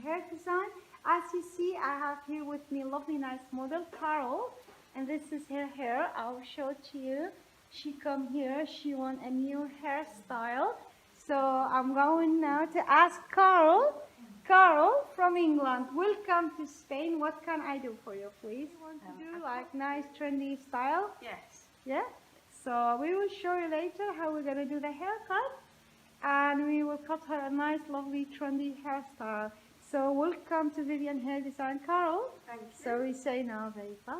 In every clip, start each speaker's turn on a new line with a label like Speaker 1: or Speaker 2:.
Speaker 1: hair design. As you see, I have here with me a lovely nice model, Carol, and this is her hair. I'll show it to you. She come here, she want a new hairstyle. So I'm going now to ask Carol. Carol from England, welcome to Spain. What can I do for you, please? You want to do like nice trendy style?
Speaker 2: Yes.
Speaker 1: Yeah? So we will show you later how we're going to do the haircut. And we will cut her a nice, lovely, trendy hairstyle. So welcome to Vivyan Hair Design, Carol.
Speaker 2: Thank you.
Speaker 1: So we say now, bye.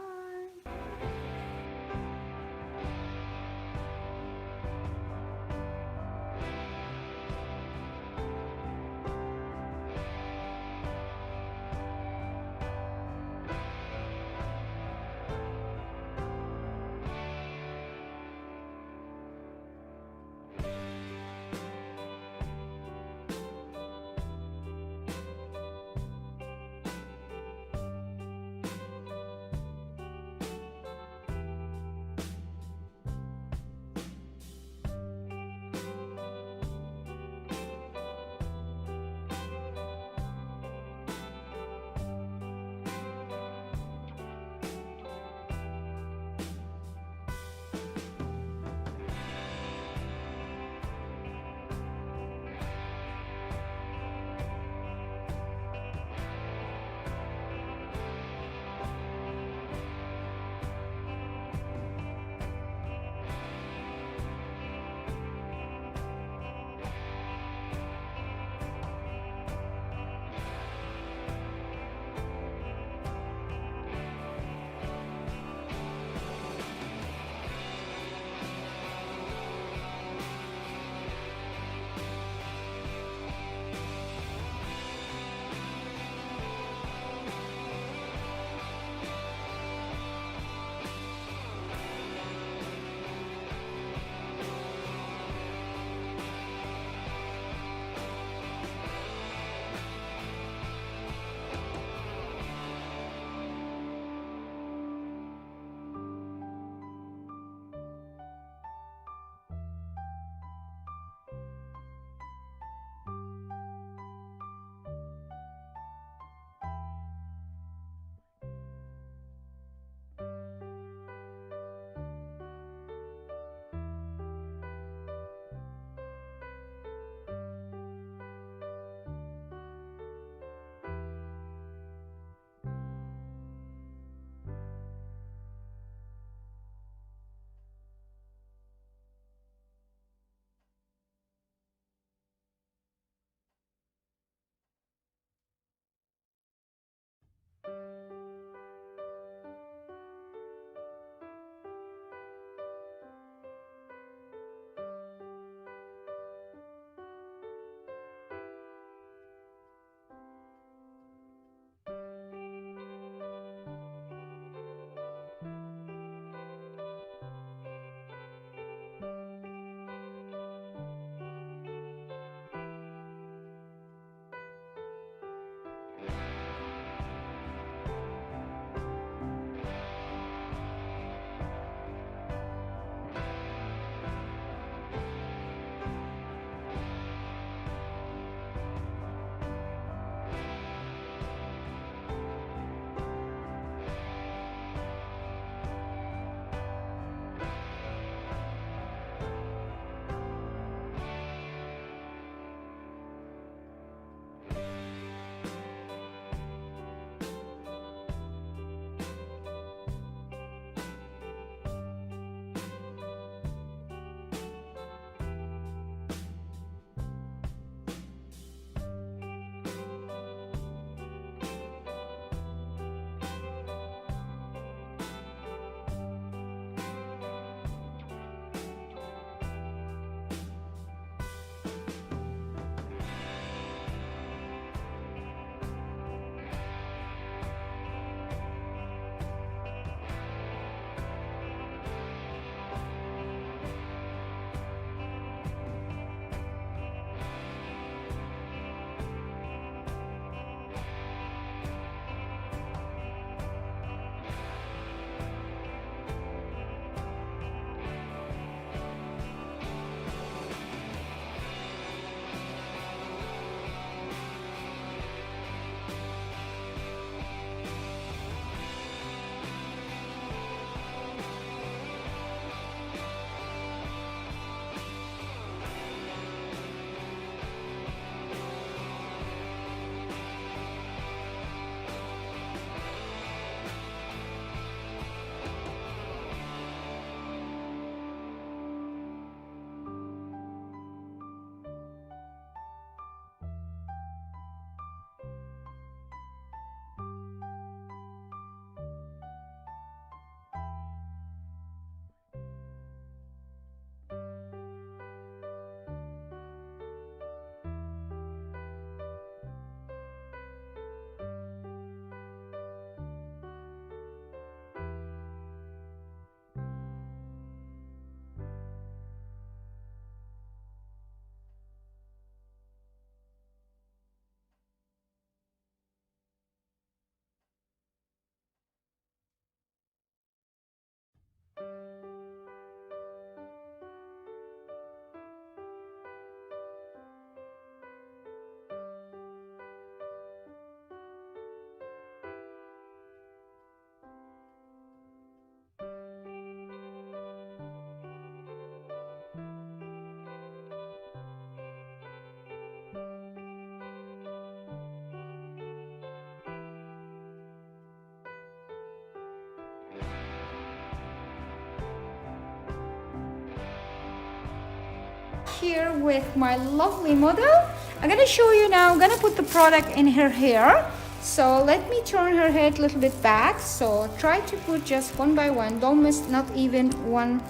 Speaker 1: here with my lovely model. I'm gonna show you now. I'm gonna put the product in her hair. So let me turn her head a little bit back. So try to put just one by one. Don't miss, not even one.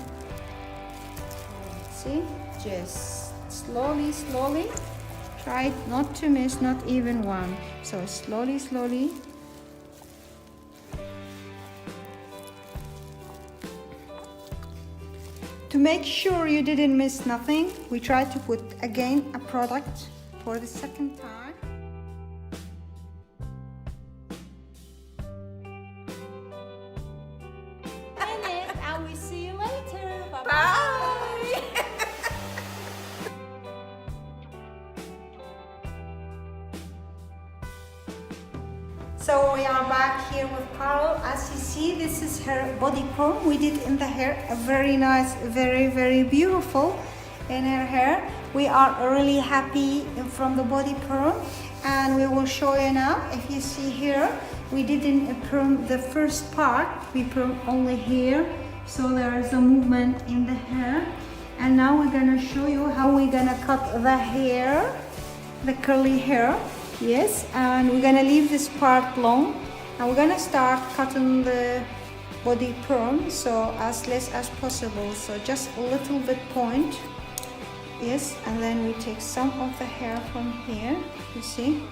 Speaker 1: See, just slowly, slowly. Try not to miss, not even one. So slowly, slowly. To make sure you didn't miss nothing, we try to put again a product for the second time. And we see you later. Bye-bye. Bye. So we are back here with Carol. As you see, this is her body perm. We did in the hair a very nice, very beautiful in her hair. We are really happy from the body perm, and we will show you now. If you see here, we didn't perm the first part. We perm only here, so there is a movement in the hair. And now we're gonna show you how we're gonna cut the hair, the curly hair. Yes, and we're gonna leave this part long, and we're gonna start cutting the body perm, so as less as possible, so just a little bit point. Yes, and then we take some of the hair from here, you see,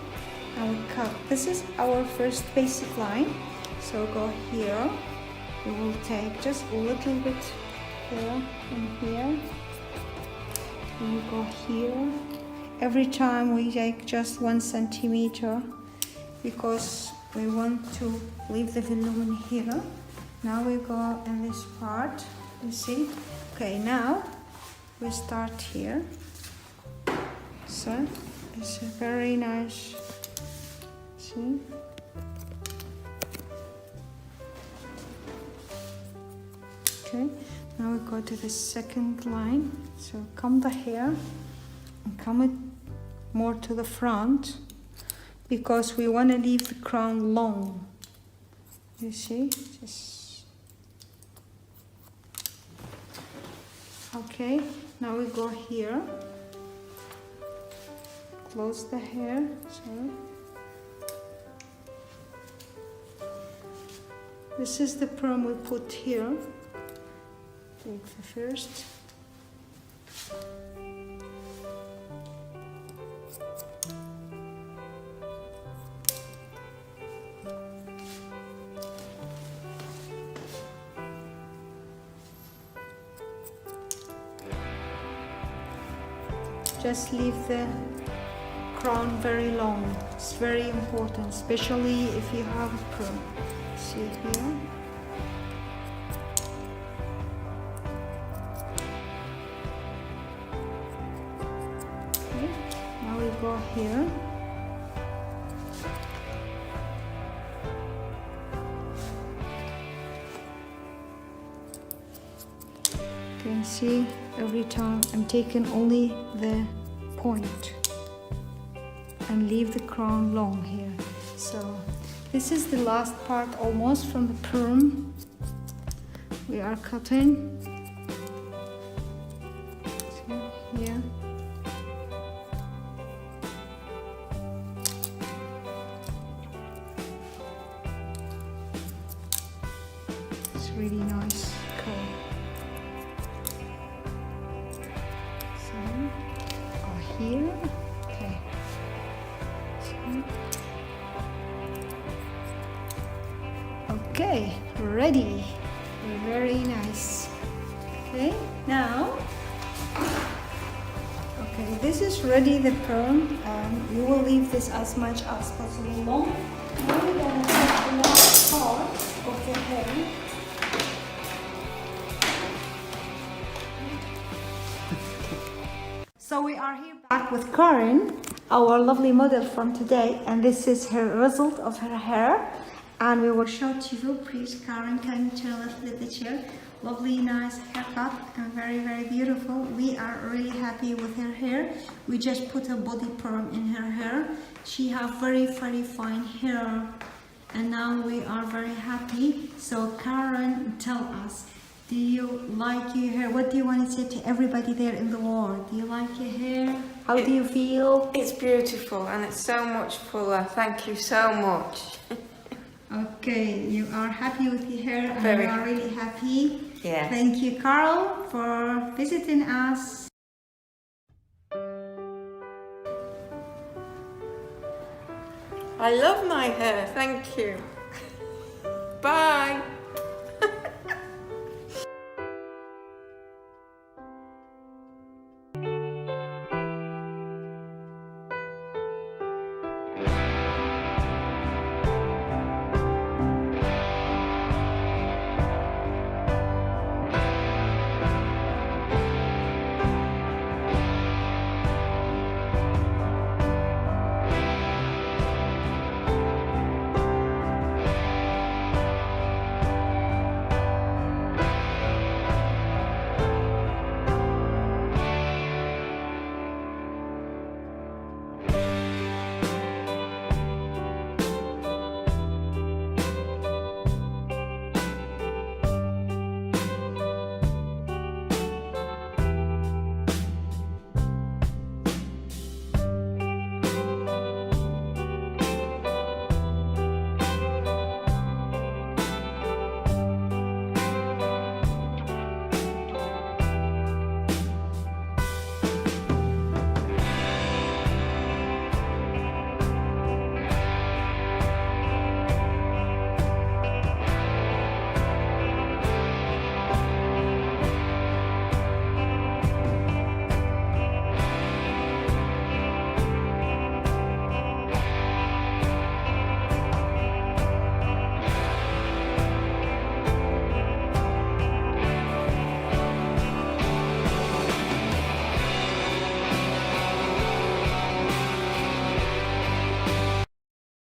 Speaker 1: and we cut. This is our first basic line, so go here. We will take just a little bit here and here, and we go here. Every time we take just 1 centimeter because we want to leave the volume here. Now we go in this part, you see. Okay, now we start here. So it's a very nice, see. Okay, now we go to the second line. So comb the hair and comb it more to the front because we want to leave the crown long. You see, just okay. Now we go here, close the hair. So this is the perm we put here. Take the first. Just leave the crown very long. It's very important, especially if you have a perm. See here. Okay. Now we go here. You can see every time I'm taking only the point and leave the crown long here. So this is the last part almost from the perm. We are cutting. So here. It's really nice color. Here, okay. Okay, ready. Very nice. Okay, now, okay, this is ready, the perm, and you will leave this as much as possible long. Now we're gonna take the last part of the hair. So we are here back with Karen, our lovely model from today, and this is her result of her hair. And we will show to you. Please, Karen, can you turn a little bit the chair? Lovely, nice haircut, and very beautiful. We are really happy with her hair. We just put a body perm in her hair. She has very fine hair, and now we are very happy. So Karen, tell us, Do you like your hair? What do you want to say to everybody there in the world? Do you like your hair? How do you feel?
Speaker 2: It's beautiful and it's so much fuller. Thank you so much.
Speaker 1: Okay, you are happy with your hair and
Speaker 2: Very
Speaker 1: you are really happy.
Speaker 2: Yeah.
Speaker 1: Thank you, Carol, for visiting us.
Speaker 2: I love my hair. Thank you. Bye.